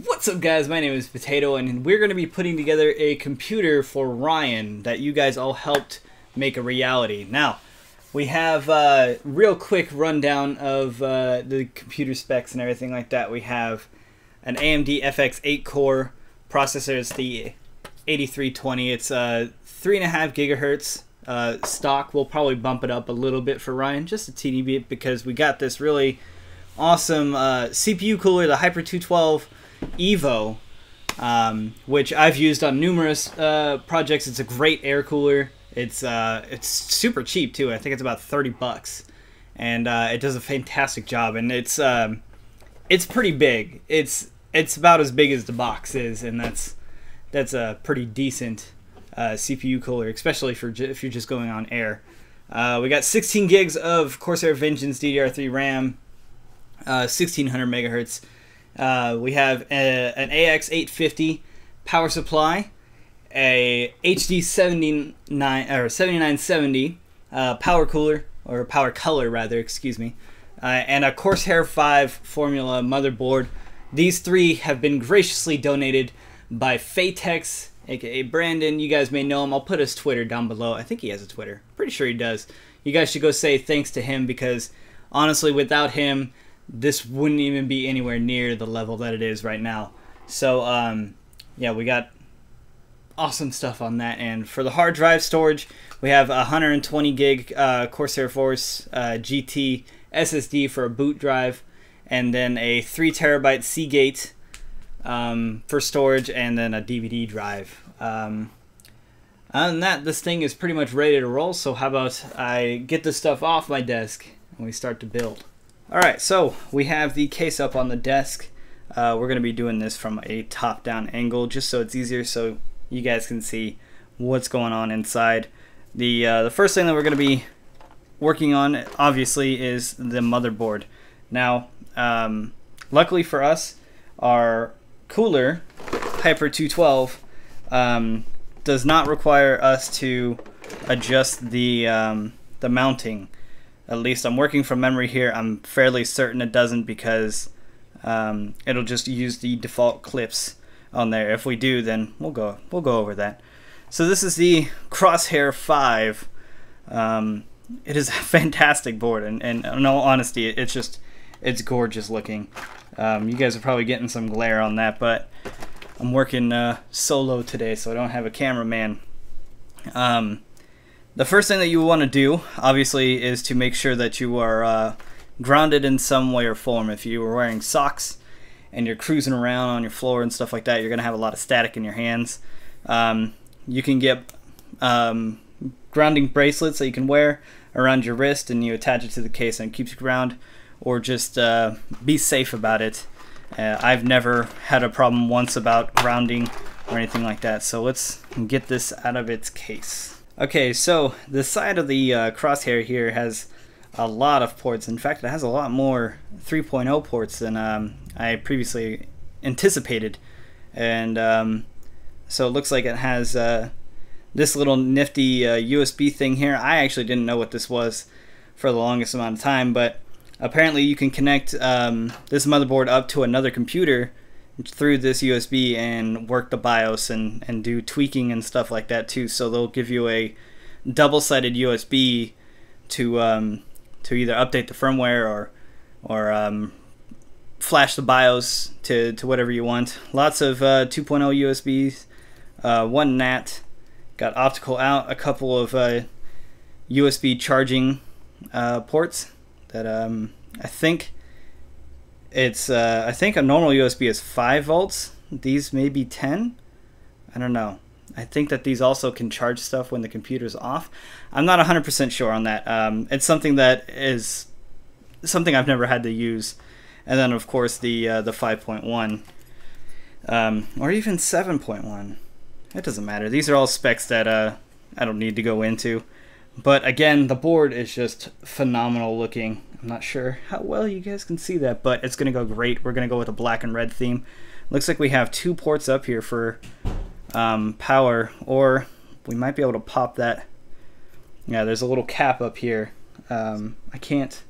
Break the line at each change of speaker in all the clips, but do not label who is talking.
What's up, guys? My name is Potato, and we're going to be putting together a computer for Ryan that you guys all helped make a reality. Now, we have a real quick rundown of the computer specs and everything like that. We have an AMD FX 8-core processor. It's the 8320. It's 3.5 gigahertz stock. We'll probably bump it up a little bit for Ryan, just a teeny bit, because we got this really awesome CPU cooler, the Hyper 212 Evo, which I've used on numerous projects. It's a great air cooler. It's super cheap too. I think it's about 30 bucks, and it does a fantastic job. And it's pretty big. It's about as big as the box is, and that's a pretty decent CPU cooler, especially if you're just going on air. We got 16 gigs of Corsair Vengeance DDR3 RAM, 1600 megahertz. We have an AX850 power supply, a HD 7970 power cooler, or PowerColor rather, excuse me, and a Corsair V Formula motherboard. These three have been graciously donated by Fatex, aka Brandon. You guys may know him. I'll put his Twitter down below. I think he has a Twitter. Pretty sure he does. You guys should go say thanks to him, because honestly, without him, this wouldn't even be anywhere near the level that it is right now. So yeah, we got awesome stuff on that. And for the hard drive storage, we have a 120 gig Corsair Force GT SSD for a boot drive, and then a 3 terabyte Seagate for storage, and then a DVD drive. Other than that, this thing is pretty much ready to roll. So how about I get this stuff off my desk and we start to build. Alright, so we have the case up on the desk. We're going to be doing this from a top-down angle, just so it's easier so you guys can see what's going on inside. The first thing that we're going to be working on, obviously, is the motherboard. Now, luckily for us, our cooler, Hyper 212, does not require us to adjust the mounting. At least I'm working from memory here. I'm fairly certain it doesn't, because it'll just use the default clips on there. If we do, then we'll go over that. So this is the Crosshair 5. It is a fantastic board, and in all honesty, it's gorgeous looking. You guys are probably getting some glare on that, but I'm working solo today, so I don't have a cameraman. The first thing that you want to do, obviously, is to make sure that you are grounded in some way or form. If you were wearing socks and you're cruising around on your floor and stuff like that, you're going to have a lot of static in your hands. You can get grounding bracelets that you can wear around your wrist, and you attach it to the case and it keeps you grounded, or just be safe about it. I've never had a problem once about grounding or anything like that. So let's get this out of its case. Okay, so the side of the Crosshair here has a lot of ports. In fact, it has a lot more 3.0 ports than I previously anticipated. And so it looks like it has this little nifty USB thing here. I actually didn't know what this was for the longest amount of time, but apparently you can connect this motherboard up to another computer through this USB and work the BIOS and do tweaking and stuff like that too. So they'll give you a double-sided USB to either update the firmware or flash the BIOS to whatever you want. Lots of 2.0 USBs, one NAT, got optical out, a couple of USB charging ports that I think a normal USB is 5 volts. These may be 10. I don't know. I think that these also can charge stuff when the computer's off. I'm not 100% sure on that. It's something that is something I've never had to use. And then of course the 5.1 or even 7.1. It doesn't matter. These are all specs that I don't need to go into. But again, the board is just phenomenal looking. I'm not sure how well you guys can see that, but it's going to go great. We're going to go with a black and red theme. Looks like we have 2 ports up here for power, or we might be able to pop that. Yeah, there's a little cap up here. I can't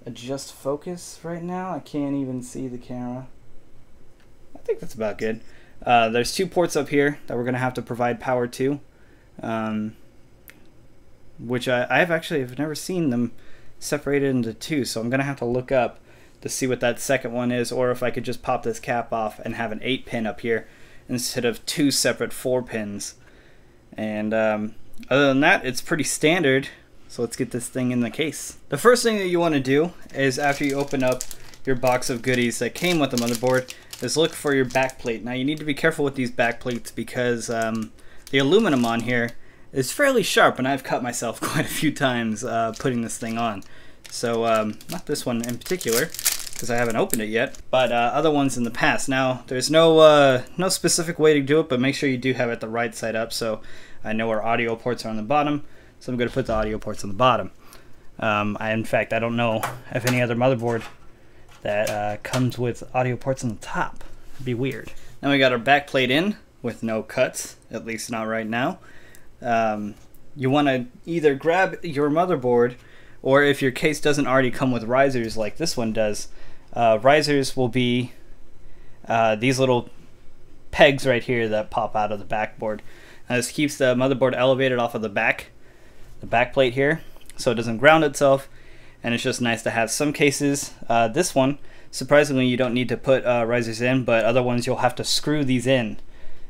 adjust focus right now. I can't even see the camera. think that's about good. There's 2 ports up here that we're going to have to provide power to, which I've never seen them separated into 2, so I'm going to have to look up to see what that second one is, or if I could just pop this cap off and have an 8-pin up here instead of 2 separate 4 pins. And other than that, it's pretty standard. So let's get this thing in the case. The first thing that you want to do is, after you open up your box of goodies that came with the motherboard, is look for your backplate. Now you need to be careful with these backplates because the aluminum on here is fairly sharp, and I've cut myself quite a few times putting this thing on. So not this one in particular, because I haven't opened it yet, but other ones in the past. Now there's no specific way to do it, but make sure you do have it the right side up. So I know our audio ports are on the bottom, so I'm going to put the audio ports on the bottom. In fact, I don't know if any other motherboard that comes with audio ports on the top. It'd be weird. Now we got our backplate in with no cuts, at least not right now. You want to either grab your motherboard, or if your case doesn't already come with risers like this one does, risers will be these little pegs right here that pop out of the backboard. Now this keeps the motherboard elevated off of the back plate here, so it doesn't ground itself, and it's just nice to have. Some cases, this one, surprisingly, you don't need to put risers in, but other ones you'll have to screw these in.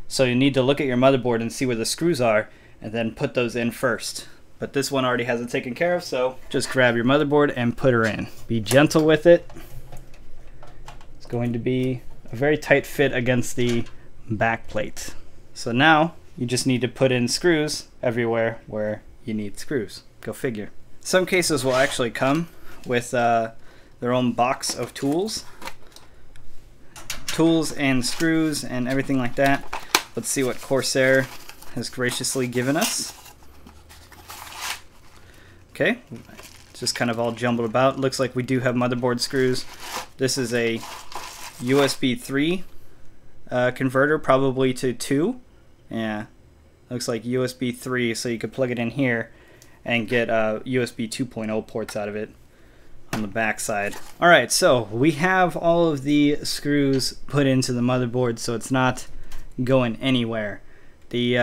So you need to look at your motherboard and see where the screws are, and then put those in first. But this one already has it taken care of, so just grab your motherboard and put her in. Be gentle with it. It's going to be a very tight fit against the back plate. So now you just need to put in screws everywhere where you need screws. Go figure. Some cases will actually come with their own box of tools and screws and everything like that. Let's see what Corsair has graciously given us. Okay, just kind of all jumbled about. Looks like we do have motherboard screws. This is a USB 3 converter, probably to 2. Yeah, looks like USB 3, so you could plug it in here and get USB 2.0 ports out of it on the back side. Alright, so we have all of the screws put into the motherboard, so it's not going anywhere. The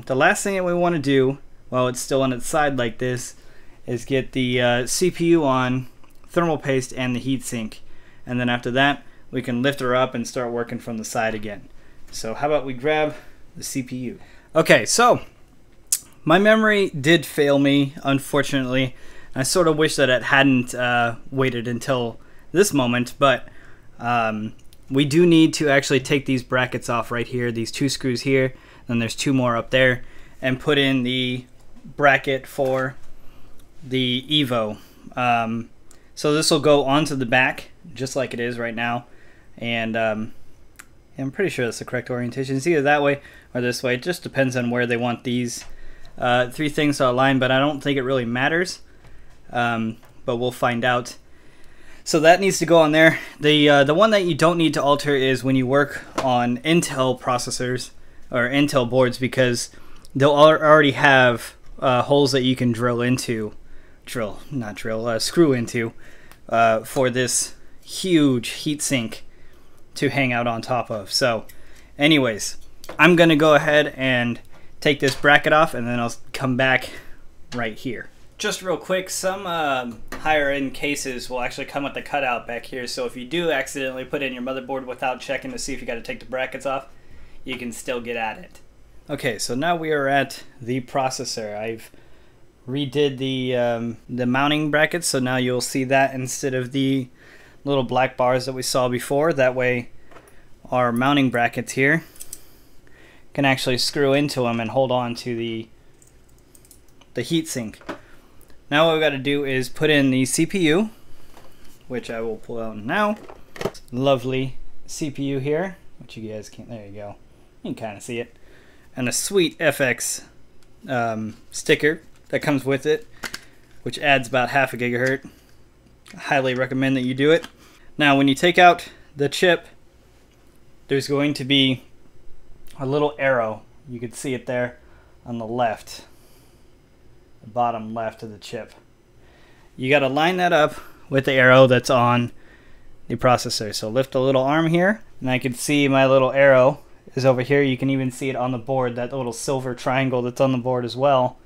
last thing that we want to do while it's still on its side like this is get the CPU on, thermal paste, and the heatsink, and then after that we can lift her up and start working from the side again. So how about we grab the CPU? Okay, so my memory did fail me, unfortunately. I sort of wish that it hadn't waited until this moment, but we do need to actually take these brackets off right here, these 2 screws here, then there's 2 more up there, and put in the bracket for the Evo. So this will go onto the back just like it is right now, and I'm pretty sure that's the correct orientation. It's either that way or this way. It just depends on where they want these 3 things to align, but I don't think it really matters, but we'll find out. So that needs to go on there. The one that you don't need to alter is when you work on Intel processors or Intel boards, because they'll already have holes that you can screw into for this huge heatsink to hang out on top of. So anyways, I'm gonna go ahead and take this bracket off, and then I'll come back right here. Just real quick, some higher end cases will actually come with the cutout back here, so if you do accidentally put in your motherboard without checking to see if you got to take the brackets off, you can still get at it. Okay, so now we are at the processor. I've redid the mounting brackets, so now you'll see that instead of the little black bars that we saw before. That way our mounting brackets here can actually screw into them and hold on to the heatsink. Now what we've got to do is put in the CPU, which I will pull out now. Lovely CPU here, which you guys can't, there you go. You can kind of see it. And a sweet FX sticker that comes with it, which adds about half a gigahertz. I highly recommend that you do it. Now when you take out the chip, there's going to be a little arrow. You can see it there on the left, the bottom left of the chip. You got to line that up with the arrow that's on the processor. So lift the little arm here, And I can see my little arrow is over here. You can even see it on the board, that little silver triangle that's on the board as well.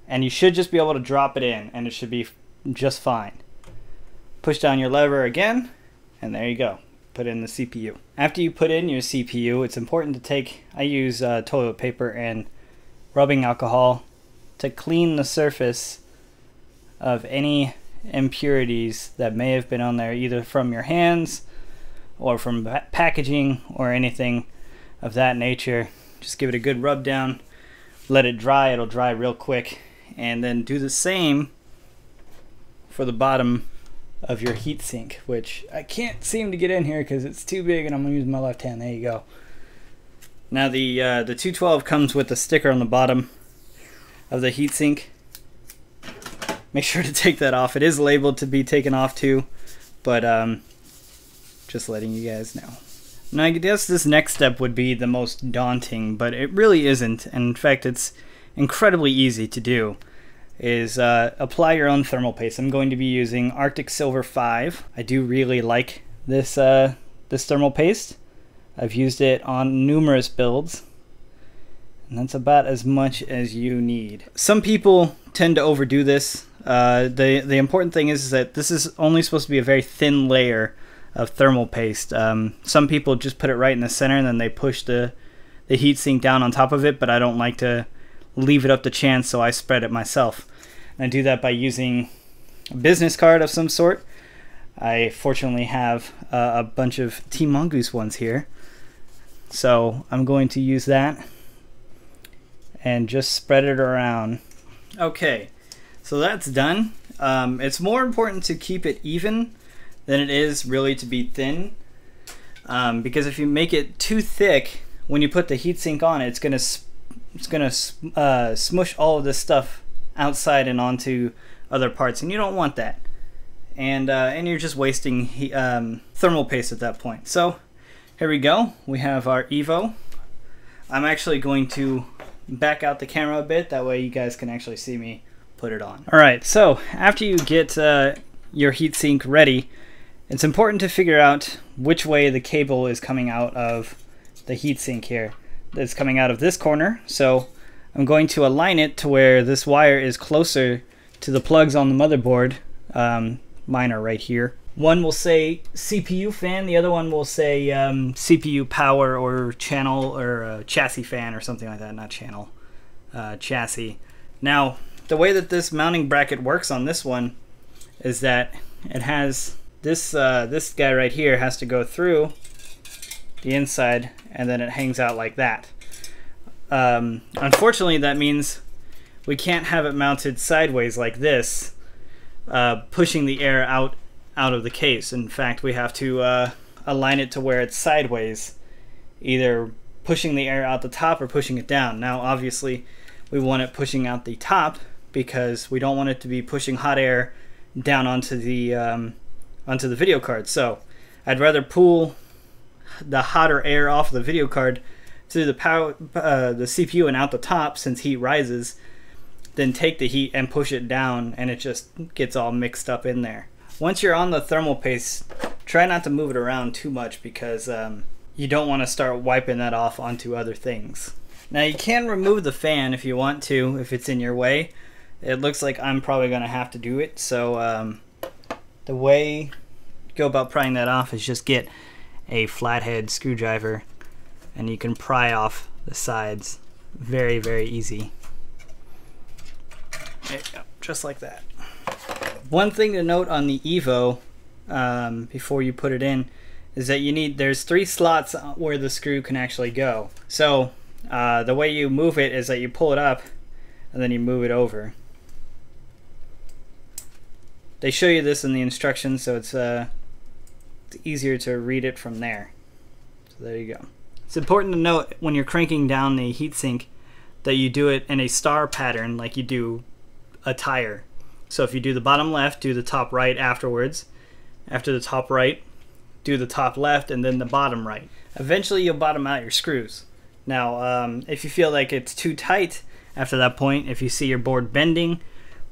And you should just be able to drop it in, and it should be just fine. Push down your lever again, and there you go. Put in the CPU. After you put in your CPU, it's important to take, I use toilet paper and rubbing alcohol to clean the surface of any impurities that may have been on there, either from your hands or from packaging or anything of that nature. Just give it a good rub down, let it dry. It'll dry real quick, and then do the same for the bottom of your heatsink, which I can't seem to get in here because it's too big and I'm gonna use my left hand. There you go. Now the 212 comes with a sticker on the bottom of the heatsink. Make sure to take that off. It is labeled to be taken off too, but just letting you guys know. Now I guess this next step would be the most daunting, but it really isn't. And in fact, it's incredibly easy to do. Is apply your own thermal paste. I'm going to be using Arctic Silver 5. I do really like this this thermal paste. I've used it on numerous builds, and that's about as much as you need. Some people tend to overdo this. The important thing is that this is only supposed to be a very thin layer of thermal paste. Some people just put it right in the center and then they push the heatsink down on top of it, but I don't like to leave it up to chance, so I spread it myself. And I do that by using a business card of some sort. I fortunately have a bunch of Team Mongoose ones here, so I'm going to use that and just spread it around. Okay, so that's done. It's more important to keep it even than it is really to be thin, because if you make it too thick, when you put the heatsink on, it's gonna smush all of this stuff outside and onto other parts, and you don't want that. And you're just wasting thermal paste at that point. So here we go. We have our Evo. I'm actually going to back out the camera a bit, that way you guys can actually see me put it on. Alright, so after you get your heatsink ready, it's important to figure out which way the cable is coming out of the heatsink here. It's coming out of this corner, so I'm going to align it to where this wire is closer to the plugs on the motherboard. Mine are right here. One will say CPU fan, the other one will say CPU power or channel or chassis fan or something like that. Not channel, chassis. Now, the way that this mounting bracket works on this one is that it has this this guy right here has to go through the inside, and then it hangs out like that. Unfortunately, that means we can't have it mounted sideways like this, pushing the air out of the case. In fact, we have to align it to where it's sideways, either pushing the air out the top or pushing it down. Now, obviously, we want it pushing out the top because we don't want it to be pushing hot air down onto the video card. So I'd rather pull the hotter air off the video card through the CPU and out the top, since heat rises, then take the heat and push it down, and it just gets all mixed up in there. Once you're on the thermal paste, try not to move it around too much, because you don't want to start wiping that off onto other things. Now, you can remove the fan if you want to, if it's in your way. It looks like I'm probably going to have to do it, so the way to go about prying that off is just get a flathead screwdriver, and you can pry off the sides. Very, very easy. There you go, just like that. One thing to note on the Evo, before you put it in, is that there's 3 slots where the screw can actually go. So the way you move it is that you pull it up and then you move it over. They show you this in the instructions, so it's easier to read it from there. So there you go. It's important to note when you're cranking down the heatsink that you do it in a star pattern like you do a tire. So if you do the bottom left, do the top right afterwards. After the top right, do the top left, and then the bottom right. Eventually you'll bottom out your screws. Now, if you feel like it's too tight after that point, if you see your board bending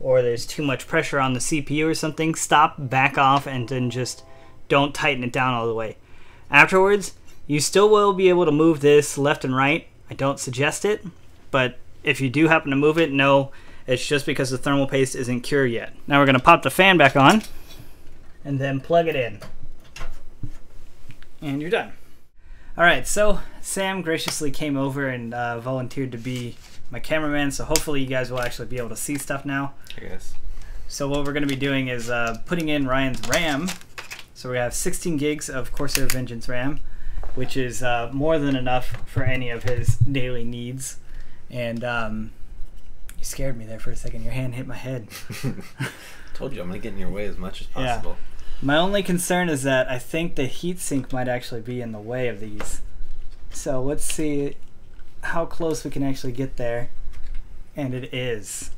or there's too much pressure on the CPU or something, stop, back off, and then just don't tighten it down all the way. Afterwards, you still will be able to move this left and right. I don't suggest it, but if you do happen to move it, no, it's just because the thermal paste isn't cured yet. Now we're going to pop the fan back on and then plug it in. And you're done. Alright, so Sam graciously came over and volunteered to be my cameraman, so hopefully you guys will actually be able to see stuff now.
I guess.
So what we're going to be doing is putting in Ryan's RAM. So we have 16 gigs of Corsair Vengeance RAM, which is more than enough for any of his daily needs. And you scared me there for a second. Your hand hit my head.
Told you I'm going to get in your way as much as possible.
Yeah. My only concern is that I think the heatsink might actually be in the way of these. So let's see how close we can actually get there. And it is.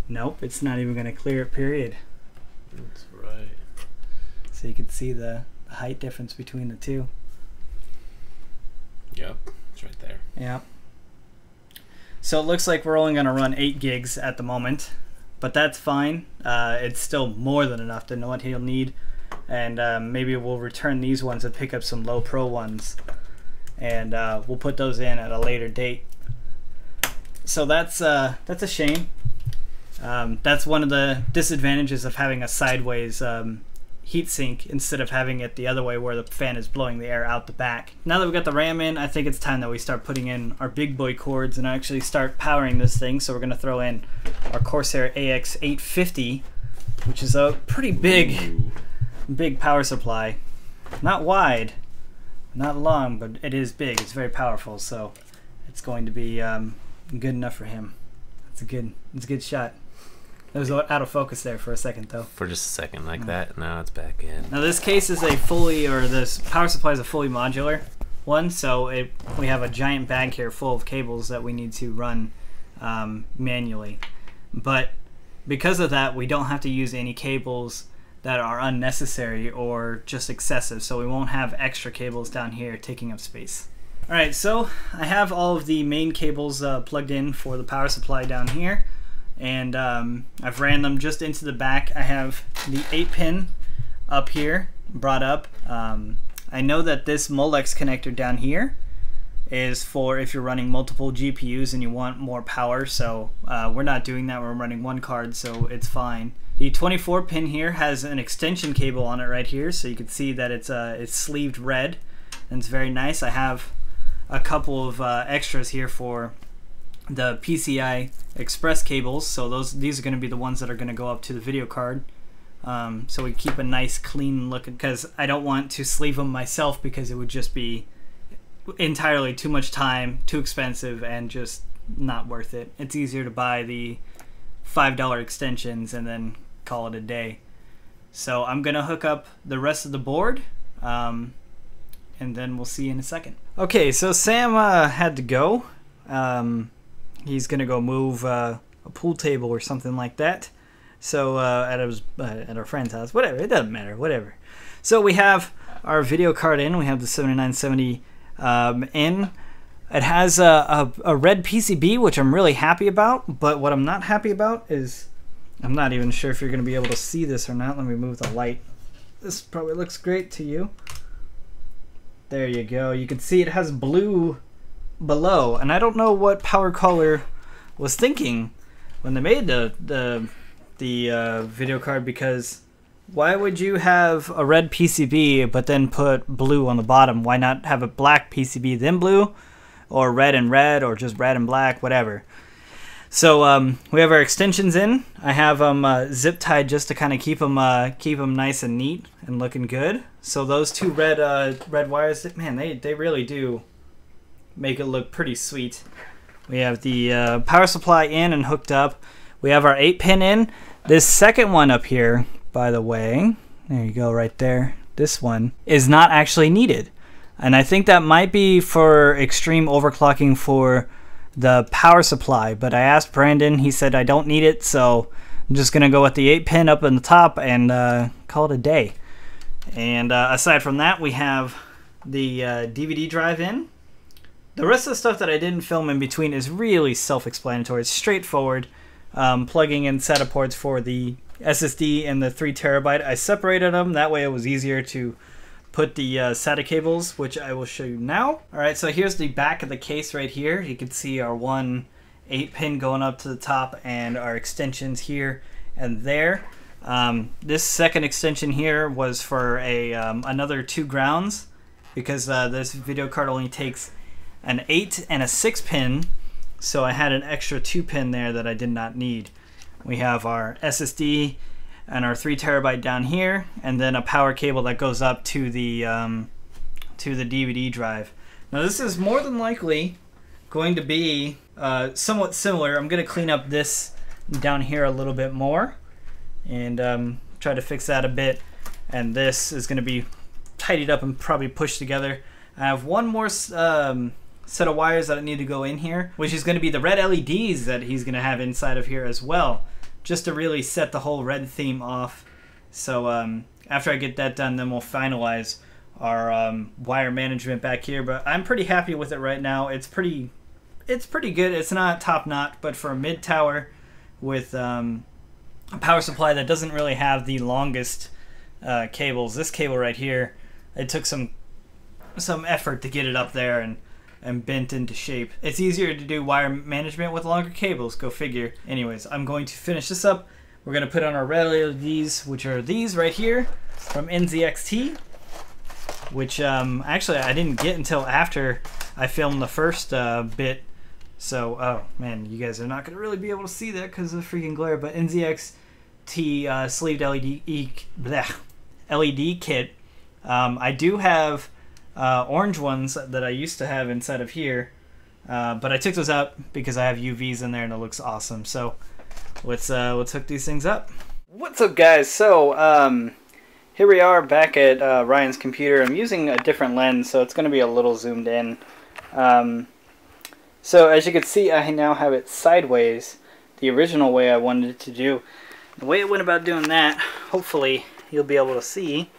Nope, it's not even going to clear it, period.
That's right.
So you can see the height difference between the two.
Yep, it's right there.
Yeah. So it looks like we're only going to run 8 gigs at the moment. But that's fine. It's still more than enough to know what he'll need. And maybe we'll return these ones and pick up some low pro ones. And we'll put those in at a later date. So that's a shame. That's one of the disadvantages of having a sideways heatsink instead of having it the other way where the fan is blowing the air out the back. Now that we've got the RAM in, I think it's time that we start putting in our big boy cords and actually start powering this thing. So we're going to throw in our Corsair AX850, which is a pretty big power supply. Not wide, not long, but it is big. It's very powerful, so it's going to be good enough for him. It's a good shot. It was out of focus there for a second, though.
For just a second, like that. Now it's back in.
Now this case is this power supply is a fully modular one, so we have a giant bag here full of cables that we need to run manually. But because of that, we don't have to use any cables that are unnecessary or just excessive, so we won't have extra cables down here taking up space. Alright, so I have all of the main cables plugged in for the power supply down here. And I've ran them just into the back. I have the 8-pin up here brought up. I know that this Molex connector down here is for if you're running multiple GPUs and you want more power, so we're not doing that. We're running one card, so it's fine. The 24-pin here has an extension cable on it right here, so you can see that it's sleeved red, and it's very nice. I have a couple of extras here for the PCI Express cables, so these are going to be the ones that are going to go up to the video card, so we keep a nice clean look, because I don't want to sleeve them myself because it would just be entirely too much time, too expensive, and just not worth it. It's easier to buy the $5 extensions and then call it a day. So I'm gonna hook up the rest of the board, and then we'll see in a second. Okay, so Sam had to go. He's gonna go move a pool table or something like that. So at our friend's house, whatever, it doesn't matter, whatever. So we have our video card in. We have the 7970 in. It has a red PCB, which I'm really happy about. But what I'm not happy about is, I'm not even sure if you're gonna be able to see this or not. Let me move the light. This probably looks great to you. There you go. You can see it has blue below, and I don't know what PowerColor was thinking when they made the video card, because why would you have a red PCB but then put blue on the bottom? Why not have a black PCB then blue, or red and red, or just red and black, whatever. So we have our extensions in. I have them zip tied just to kind of keep them nice and neat and looking good. So those two red wires, man, they really do make it look pretty sweet. We have the power supply in and hooked up. We have our 8-pin in. This second one up here, by the way, there you go right there, this one is not actually needed. And I think that might be for extreme overclocking for the power supply, but I asked Brandon, he said I don't need it, so I'm just gonna go with the 8-pin up in the top and call it a day. And aside from that, we have the DVD drive in. The rest of the stuff that I didn't film in between is really self-explanatory. It's straightforward. Plugging in SATA ports for the SSD and the 3 terabyte. I separated them. That way it was easier to put the SATA cables, which I will show you now. All right, so here's the back of the case right here. You can see our one 8-pin going up to the top and our extensions here and there. This second extension here was for another 2 grounds, because this video card only takes an 8 and a 6-pin, so I had an extra 2-pin there that I did not need. We have our SSD and our 3 terabyte down here, and then a power cable that goes up to the DVD drive. Now this is more than likely going to be somewhat similar. I'm going to clean up this down here a little bit more and try to fix that a bit, and this is going to be tidied up and probably pushed together. I have one more set of wires that need to go in here, which is going to be the red LEDs that he's going to have inside of here as well, just to really set the whole red theme off. So after I get that done, then we'll finalize our wire management back here. But I'm pretty happy with it right now. It's pretty good. It's not top notch, but for a mid tower with a power supply that doesn't really have the longest cables, this cable right here, it took some effort to get it up there and bent into shape. It's easier to do wire management with longer cables, go figure. Anyways, I'm going to finish this up. We're going to put on our red LEDs, which are these right here from NZXT, which actually I didn't get until after I filmed the first bit. So, oh man, you guys are not going to really be able to see that because of the freaking glare, but NZXT sleeved LED kit. I do have orange ones that I used to have inside of here, but I took those out because I have UVs in there and it looks awesome. So let's hook these things up. What's up, guys? So here we are back at Ryan's computer. I'm using a different lens, so it's going to be a little zoomed in. So as you can see, I now have it sideways, the original way I wanted it to do. The way I went about doing that, hopefully you'll be able to see,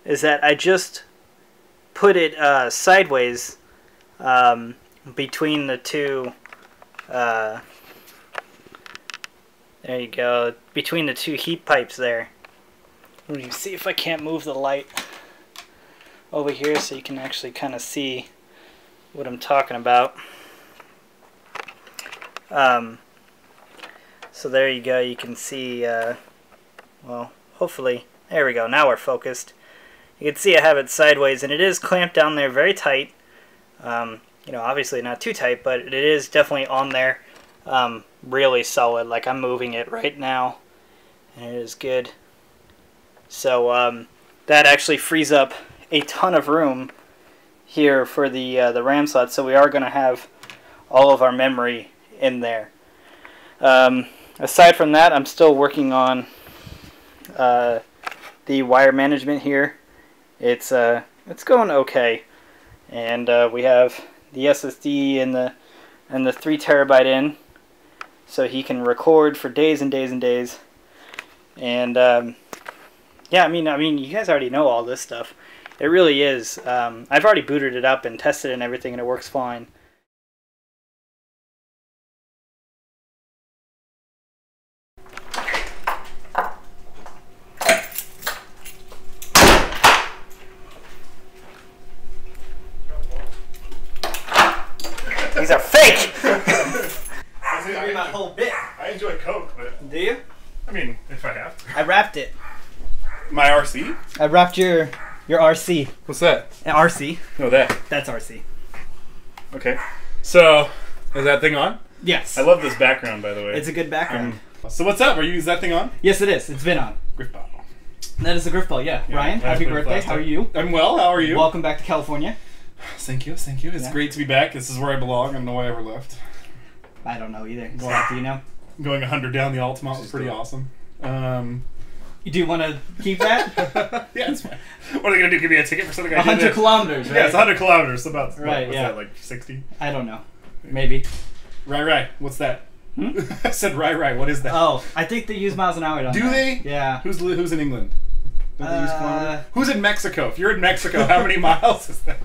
is that I just put it sideways between the two, there you go, between the two heat pipes there. Let me see if I can't move the light over here so you can actually kind of see what I'm talking about. So there you go, you can see, well, hopefully, there we go, now we're focused. You can see I have it sideways, and it is clamped down there very tight. You know, obviously not too tight, but it is definitely on there, really solid. Like, I'm moving it right now, and it is good. So that actually frees up a ton of room here for the RAM slot. So we are going to have all of our memory in there. Aside from that, I'm still working on the wire management here. It's going okay, and we have the SSD and the 3 terabyte in, so he can record for days and days and days. And yeah, I mean, you guys already know all this stuff. It really is. I've already booted it up and tested it and everything, and it works fine. These are fake!
That's gonna be my whole bit. I enjoy Coke, but...
Do you?
I mean, if I have to.
I wrapped it.
My RC?
I wrapped your RC.
What's that?
An RC.
No, that.
That's RC.
Okay. So, is that thing on?
Yes.
I love this background, by the way.
It's a good background.
So what's up? Is that thing on?
Yes, it is. It's been on.
Griff ball.
That is the Griff ball, yeah. Ryan, happy birthday. How are you?
I'm well. How are you?
Welcome back to California.
Thank you. Thank you. It's great to be back. This is where I belong. I don't know why I ever left.
I don't know either. Do you know?
Going 100 down the Altamont was pretty awesome.
You do want to keep that?
Yeah, it's fine. What are they going to do? Give me a ticket for something I did?
100 kilometers, right?
Yeah, it's 100 kilometers. So about,
right,
what's that, like 60?
I don't know. Maybe.
Right. What's that? I said right. What is that?
Oh, I think they use miles an hour, don't they?
Do they?
Yeah.
Who's in England? Don't they use kilometers? Who's in Mexico? If you're in Mexico, how many miles is that?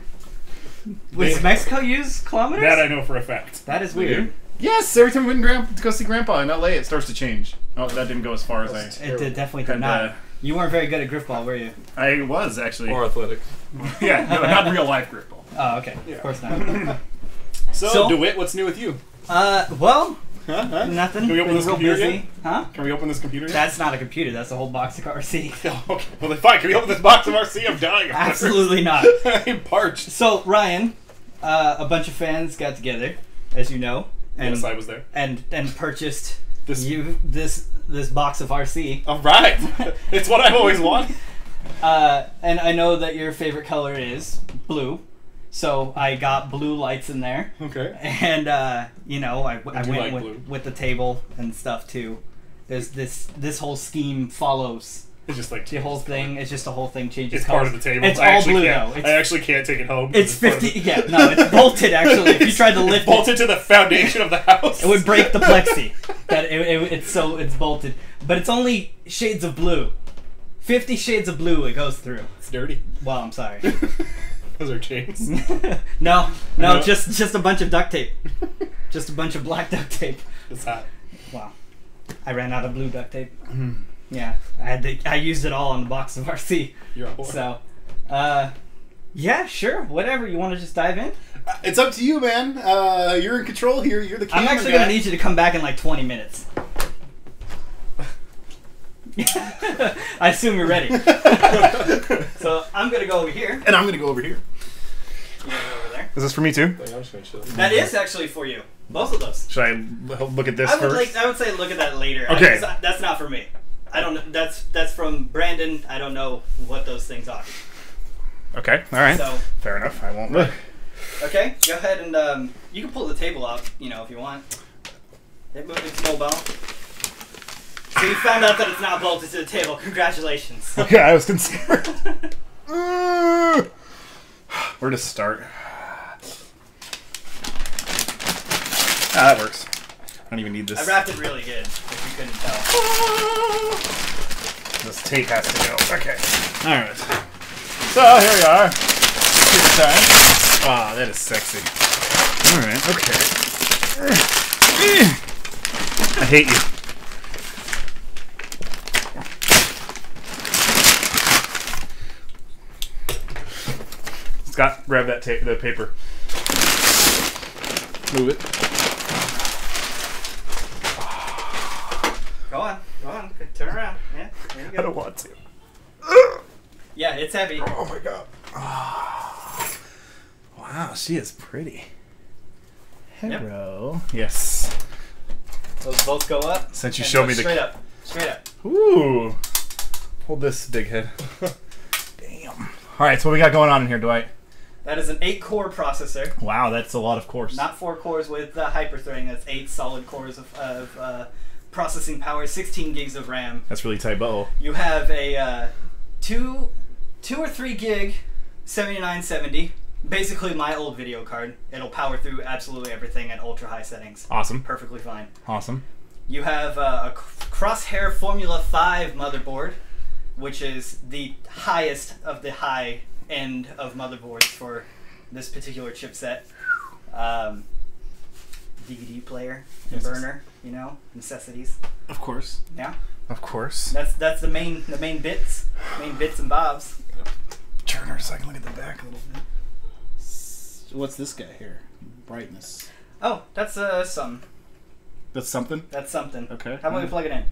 Does Mexico use kilometers?
That I know for a fact.
That is weird.
Yes, every time we went to go see Grandpa in LA, it starts to change. Oh, that didn't go as far as I.
It definitely did not. You weren't very good at grip ball, were you?
I was actually.
Or athletic.
Yeah, no, not real life grip ball.
Oh, okay. Yeah. Of course not.
So, DeWitt, what's new with you?
Well,
Huh?
nothing.
Can we open this computer yet?
Huh?
Can we open this computer yet?
That's not a computer. That's a whole box of RC.
Okay, well then fine. Can we open this box of RC? I'm dying.
Absolutely not.
I'm parched.
So Ryan, a bunch of fans got together, as you know, and
yes, I was there,
and purchased
this
this box of RC.
All right, it's what I've always wanted.
And I know that your favorite color is blue. So I got blue lights in there.
Okay.
And you know, I went
like
with the table and stuff too. There's this whole scheme follows.
It's just like
the whole thing. It's just the whole thing changes.
It's
colors.
part of the table.
It's all blue though.
I actually can't take it home.
It's 50. Yeah, no, it's bolted actually. If you tried to lift
bolted to the foundation of the house,
it would break the plexi. It's bolted, but it's only shades of blue. 50 shades of blue it goes through.
It's dirty.
Well, I'm sorry.
Those are chains.
no, just a bunch of duct tape. Just a bunch of black duct tape.
It's hot.
Wow. I ran out of blue duct tape. Yeah, I used it all on the box of RC.
You're on board.
So, yeah, sure, whatever. You want to just dive in?
It's up to you, man. You're in control here. You're the camera
I'm actually
guy.
gonna need you to come back in like 20 minutes. I assume you're ready. So I'm gonna go over here.
And I'm gonna go over here.
You gonna go over there?
Is this for me too?
That is actually for you. Both of those.
Should I look at this first?
I would say look at that later.
Okay.
That's not for me. I don't know. That's from Brandon. I don't know what those things are.
Okay. All right.
So
fair enough. I won't look.
Okay. Go ahead and you can pull the table out. You know if you want. It's mobile. So you found out that it's not bolted to the table. Congratulations.
Okay, I was concerned. Where to start? That works. I don't even need this.
I wrapped it really good, if you couldn't tell.
This tape has to go. Okay. Alright. So, here we are. Computer time. Ah, that is sexy. Alright, okay. I hate you. Scott, grab that tape, the paper. Move it.
Go on. Turn around. Yeah, there you go.
I don't want to.
Yeah, it's heavy.
Oh my god. Oh. Wow, she is pretty. Hello. Yep. Yes.
Those both go up.
Since you showed me the...
Straight up. Straight up.
Ooh. Hold this, big head. Damn. Alright, so what we got going on in here, Dwight?
That is an 8-core processor.
Wow, that's a lot of cores.
Not 4 cores with hyper-threading. That's 8 solid cores of processing power, 16 gigs of RAM.
That's really tight butthole.
You have a 2 or 3 gig 7970. Basically my old video card. It'll power through absolutely everything at ultra-high settings.
Awesome.
Perfectly fine.
Awesome.
You have a Crosshair Formula 5 motherboard, which is the highest of the high end of motherboards for this particular chipset. DVD player, burner, you know, necessities.
Of course.
Yeah.
Of course.
That's the main bits and bobs.
Turn her so I can look at the back a little bit. What's this guy here? Brightness.
Oh, that's something.
That's something?
That's something.
Okay.
How about we plug it in?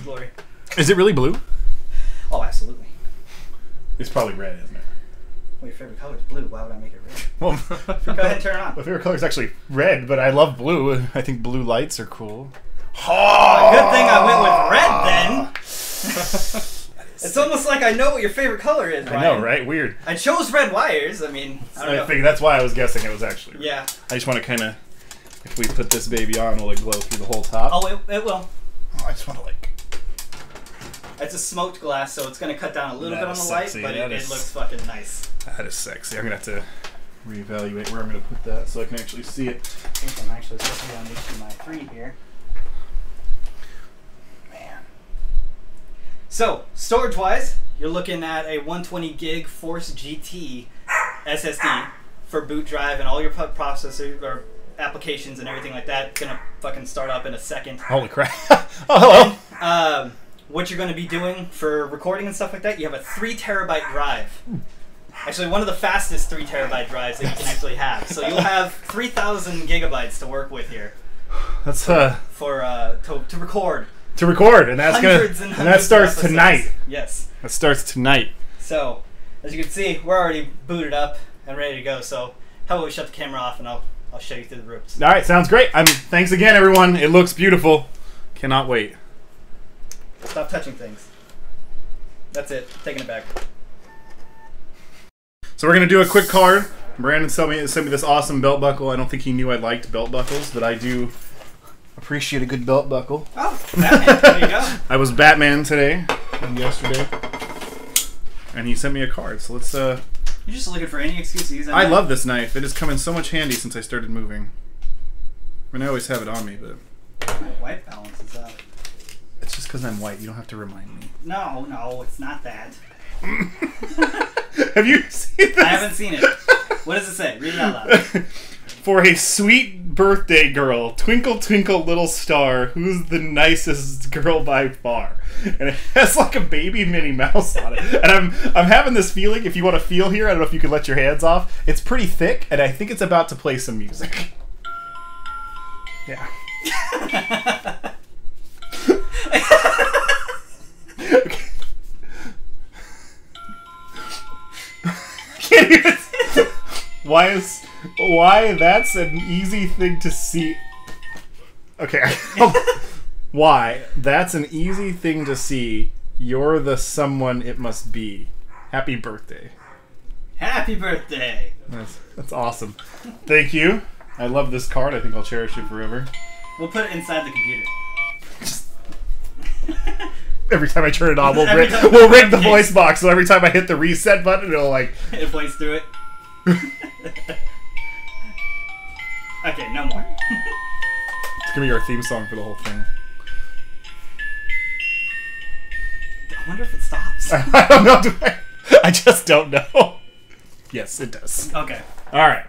Glory.
Is it really blue?
Oh, absolutely.
It's probably red, isn't it?
Well, your favorite color is blue. Why would I make it red?
Well,
go ahead and turn it on.
My favorite color is actually red, but I love blue. I think blue lights are cool.
Oh, good thing I went with red then. It's almost like I know what your favorite color is, Ryan.
I know, right? Weird.
I chose red wires. I mean, I don't know.
figured that's why I was guessing it was actually red.
Yeah.
I just want to kind of, if we put this baby on, will it glow through the whole top?
Oh, it will.
Oh, I just want to like...
It's a smoked glass, so it's going to cut down a little bit on the
sexy.
light, but it looks fucking nice.
That is sexy. I'm going to have to reevaluate where I'm going to put that so I can actually see it.
I think I'm actually supposed to be on HDMI 3 here.
Man.
So, storage-wise, you're looking at a 120 gig Force GT SSD for boot drive and all your processor or applications and everything like that. It's gonna fucking start up in a second.
Holy crap. Oh, hello.
And, what you're going to be doing for recording and stuff like that, you have a 3 terabyte drive. Actually, one of the fastest 3 terabyte drives that you can actually have. So you'll have 3,000 gigabytes to work with here.
That's
to record.
To record, and that's
and
that starts tonight.
Yes.
That starts tonight.
So, as you can see, we're already booted up and ready to go. So, how about we shut the camera off and I'll show you through the ropes.
All right, sounds great. Thanks again, everyone. It looks beautiful. Cannot wait.
Stop touching things. That's it. Taking it back.
So we're going to do a quick card. Brandon sent me this awesome belt buckle. I don't think he knew I liked belt buckles, but I do appreciate a good belt buckle.
Oh, Batman. There you go.
I was Batman today and yesterday, and he sent me a card. So let's...
You're just looking for any excuse to use that
I
knife?
love this knife. It has come in so much handy since I started moving. I mean, I always have it on me, but...
My white balance is out.
It's just because I'm white. You don't have to remind me.
No, it's not that.
Have you seen this?
I haven't seen it. What does it say? Read it out loud.
For a sweet birthday girl, twinkle twinkle little star, who's the nicest girl by far? And it has like a baby Minnie Mouse on it. And I'm having this feeling, if you want to feel here, I don't know if you can let your hands off. It's pretty thick, and I think it's about to play some music. Yeah. Okay. Can't even. Why that's an easy thing to see. Okay. Why that's an easy thing to see. You're the someone it must be. Happy birthday.
Happy birthday.
That's awesome. Thank you. I love this card. I think I'll cherish it forever.
We'll put it inside the computer.
Every time I turn it on, we'll rig the voice box, so every time I hit the reset button, it'll like...
It plays through it. Okay, no more.
It's gonna be our theme song for the whole thing.
I wonder if it stops.
I don't know. I just don't know. Yes, it does.
Okay.
Alright.